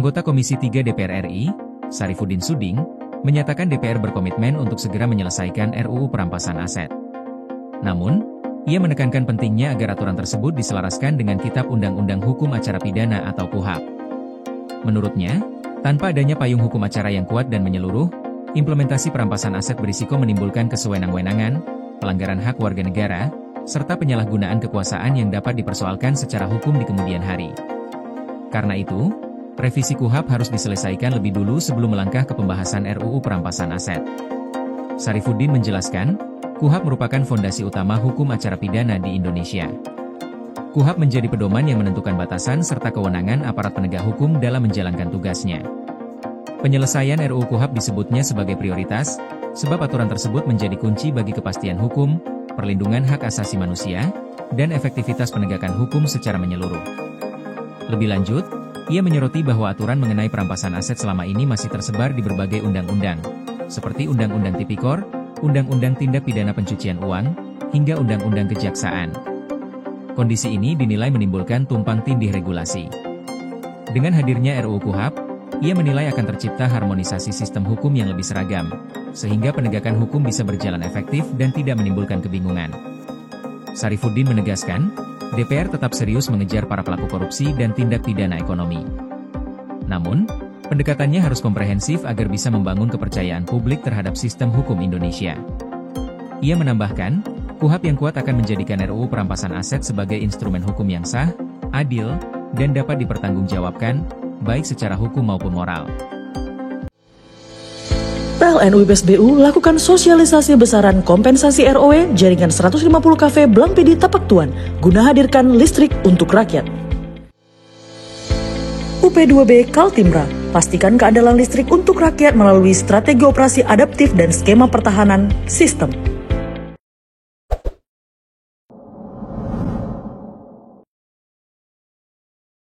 Anggota Komisi 3 DPR RI, Syarifuddin Suding, menyatakan DPR berkomitmen untuk segera menyelesaikan RUU perampasan aset. Namun, ia menekankan pentingnya agar aturan tersebut diselaraskan dengan Kitab Undang-Undang Hukum Acara Pidana atau KUHAP. Menurutnya, tanpa adanya payung hukum acara yang kuat dan menyeluruh, implementasi perampasan aset berisiko menimbulkan kesewenang-wenangan, pelanggaran hak warga negara, serta penyalahgunaan kekuasaan yang dapat dipersoalkan secara hukum di kemudian hari. Karena itu, revisi KUHAP harus diselesaikan lebih dulu sebelum melangkah ke pembahasan RUU perampasan aset. Syarifuddin menjelaskan, KUHAP merupakan fondasi utama hukum acara pidana di Indonesia. KUHAP menjadi pedoman yang menentukan batasan serta kewenangan aparat penegak hukum dalam menjalankan tugasnya. Penyelesaian RUU KUHAP disebutnya sebagai prioritas, sebab aturan tersebut menjadi kunci bagi kepastian hukum, perlindungan hak asasi manusia, dan efektivitas penegakan hukum secara menyeluruh. Lebih lanjut, ia menyoroti bahwa aturan mengenai perampasan aset selama ini masih tersebar di berbagai undang-undang, seperti Undang-Undang Tipikor, Undang-Undang Tindak Pidana Pencucian Uang, hingga Undang-Undang Kejaksaan. Kondisi ini dinilai menimbulkan tumpang tindih regulasi. Dengan hadirnya RUU KUHAP, ia menilai akan tercipta harmonisasi sistem hukum yang lebih seragam, sehingga penegakan hukum bisa berjalan efektif dan tidak menimbulkan kebingungan. Syarifuddin menegaskan, DPR tetap serius mengejar para pelaku korupsi dan tindak pidana ekonomi. Namun, pendekatannya harus komprehensif agar bisa membangun kepercayaan publik terhadap sistem hukum Indonesia. Ia menambahkan, KUHAP yang kuat akan menjadikan RUU perampasan aset sebagai instrumen hukum yang sah, adil, dan dapat dipertanggungjawabkan, baik secara hukum maupun moral. PLN UIPS BU lakukan sosialisasi besaran kompensasi ROW jaringan 150 kafe Blampidi Tapak Tuan guna hadirkan listrik untuk rakyat. UP2B Kaltimra, pastikan keandalan listrik untuk rakyat melalui strategi operasi adaptif dan skema pertahanan sistem.